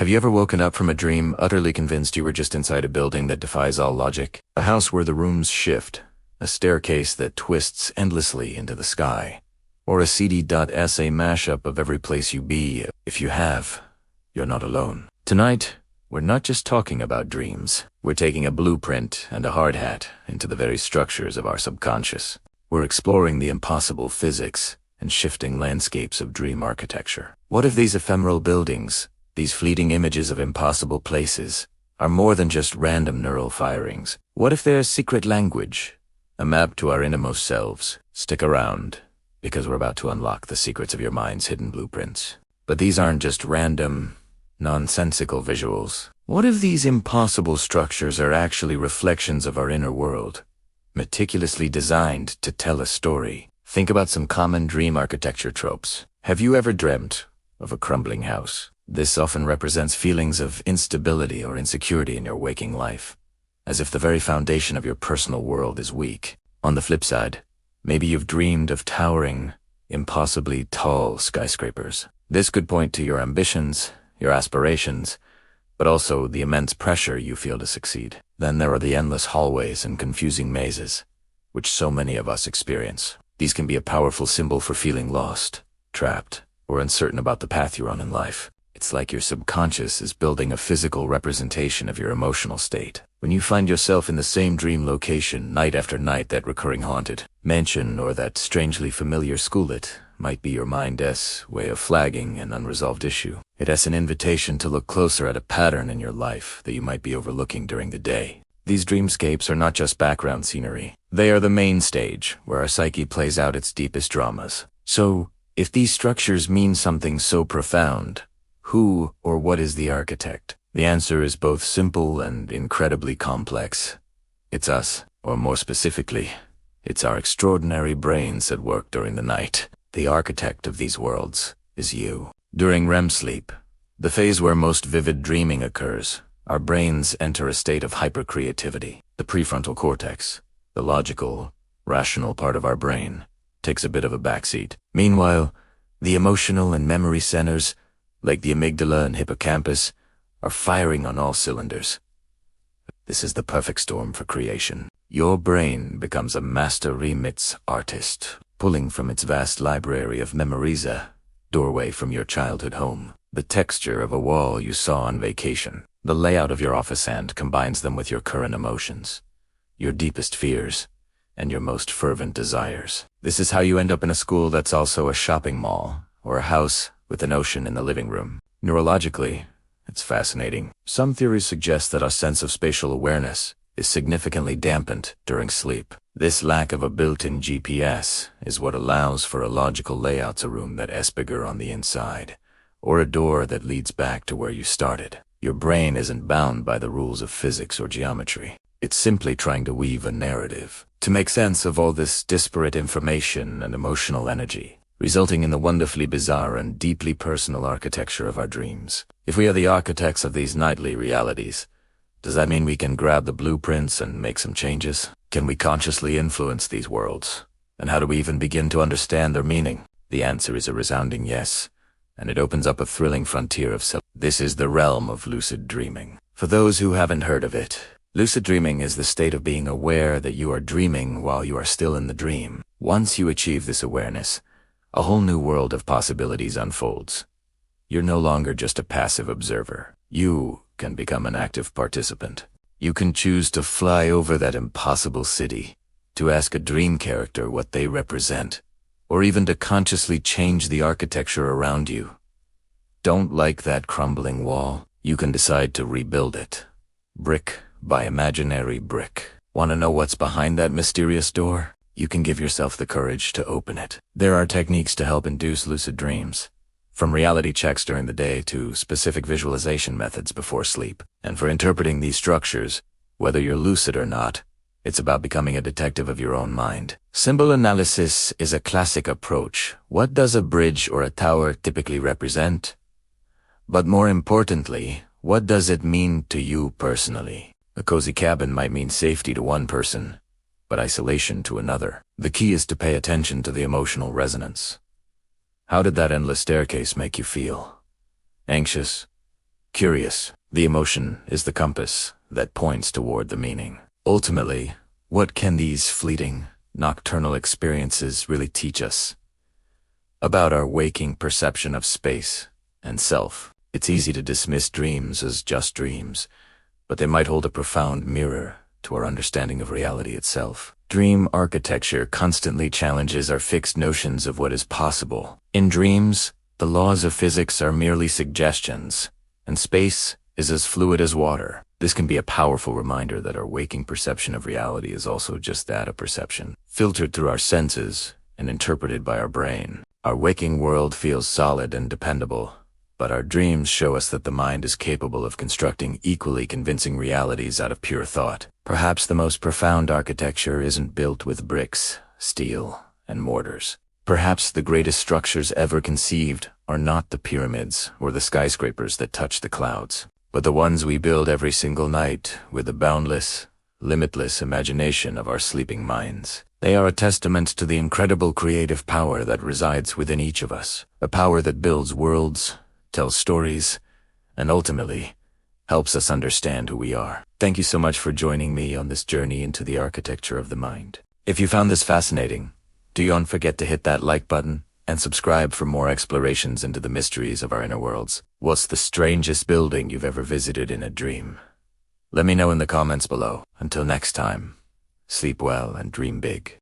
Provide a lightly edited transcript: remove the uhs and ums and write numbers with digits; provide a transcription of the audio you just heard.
Have you ever woken up from a dream utterly convinced you were just inside a building that defies all logic? A house where the rooms shift, a staircase that twists endlessly into the sky, or a CD.SA mashup of every place you be. If you have, you're not alone. Tonight, we're not just talking about dreams. We're taking a blueprint and a hard hat into the very structures of our subconscious. We're exploring the impossible physics and shifting landscapes of dream architecture. What if these ephemeral buildings, these fleeting images of impossible places, are more than just random neural firings? What if there's secret language, a map to our innermost selves? Stick around, because we're about to unlock the secrets of your mind's hidden blueprints. But these aren't just random, nonsensical visuals. What if these impossible structures are actually reflections of our inner world, meticulously designed to tell a story? Think about some common dream architecture tropes. Have you ever dreamt of a crumbling house? This often represents feelings of instability or insecurity in your waking life, as if the very foundation of your personal world is weak. On the flip side, maybe you've dreamed of towering, impossibly tall skyscrapers. This could point to your ambitions, your aspirations, but also the immense pressure you feel to succeed. Then there are the endless hallways and confusing mazes, which so many of us experience. These can be a powerful symbol for feeling lost, trapped, or uncertain about the path you're on in life. It's like your subconscious is building a physical representation of your emotional state. When you find yourself in the same dream location night after night, that recurring haunted mansion or that strangely familiar schoollet might be your mind's way of flagging an unresolved issue. It has an invitation to look closer at a pattern in your life that you might be overlooking during the day. These dreamscapes are not just background scenery. They are the main stage where our psyche plays out its deepest dramas. So, if these structures mean something so profound, who or what is the architect? The answer is both simple and incredibly complex. It's us, or more specifically, it's our extraordinary brains at work during the night. The architect of these worlds is you. During REM sleep, the phase where most vivid dreaming occurs, our brains enter a state of hypercreativity. The prefrontal cortex, the logical, rational part of our brain, takes a bit of a backseat. Meanwhile, the emotional and memory centers, like the amygdala and hippocampus, are firing on all cylinders. This is the perfect storm for creation. Your brain becomes a master remix artist, pulling from its vast library of memories a doorway from your childhood home. The texture of a wall you saw on vacation, the layout of your office, and combines them with your current emotions, your deepest fears, and your most fervent desires. This is how you end up in a school that's also a shopping mall, or a house with an ocean in the living room. Neurologically, it's fascinating. Some theories suggest that our sense of spatial awareness is significantly dampened during sleep. This lack of a built-in GPS is what allows for a logical layout to a room that is bigger on the inside, or a door that leads back to where you started. Your brain isn't bound by the rules of physics or geometry. It's simply trying to weave a narrative to make sense of all this disparate information and emotional energy, resulting in the wonderfully bizarre and deeply personal architecture of our dreams. If we are the architects of these nightly realities, does that mean we can grab the blueprints and make some changes? Can we consciously influence these worlds? And how do we even begin to understand their meaning? The answer is a resounding yes, and it opens up a thrilling frontier of self. This is the realm of lucid dreaming. For those who haven't heard of it, lucid dreaming is the state of being aware that you are dreaming while you are still in the dream. Once you achieve this awareness, a whole new world of possibilities unfolds. You're no longer just a passive observer. You can become an active participant. You can choose to fly over that impossible city, to ask a dream character what they represent, or even to consciously change the architecture around you. Don't like that crumbling wall? You can decide to rebuild it, brick by imaginary brick. Want to know what's behind that mysterious door? You can give yourself the courage to open it. There are techniques to help induce lucid dreams, from reality checks during the day to specific visualization methods before sleep. And for interpreting these structures, whether you're lucid or not, it's about becoming a detective of your own mind. Symbol analysis is a classic approach. What does a bridge or a tower typically represent? But more importantly, what does it mean to you personally? A cozy cabin might mean safety to one person, but isolation to another. The key is to pay attention to the emotional resonance. How did that endless staircase make you feel? Anxious? Curious, the emotion is the compass that points toward the meaning. Ultimately, what can these fleeting, nocturnal experiences really teach us about our waking perception of space and self? It's easy to dismiss dreams as just dreams, but they might hold a profound mirror to our understanding of reality itself. Dream architecture constantly challenges our fixed notions of what is possible. In dreams, the laws of physics are merely suggestions, and space is as fluid as water. This can be a powerful reminder that our waking perception of reality is also just that, a perception, filtered through our senses and interpreted by our brain. Our waking world feels solid and dependable, but our dreams show us that the mind is capable of constructing equally convincing realities out of pure thought. Perhaps the most profound architecture isn't built with bricks, steel, and mortars. Perhaps the greatest structures ever conceived are not the pyramids or the skyscrapers that touch the clouds, but the ones we build every single night with the boundless, limitless imagination of our sleeping minds. They are a testament to the incredible creative power that resides within each of us, a power that builds worlds, tells stories, and ultimately helps us understand who we are. Thank you so much for joining me on this journey into the architecture of the mind. If you found this fascinating, don't forget to hit that like button and subscribe for more explorations into the mysteries of our inner worlds. What's the strangest building you've ever visited in a dream? Let me know in the comments below. Until next time, sleep well and dream big.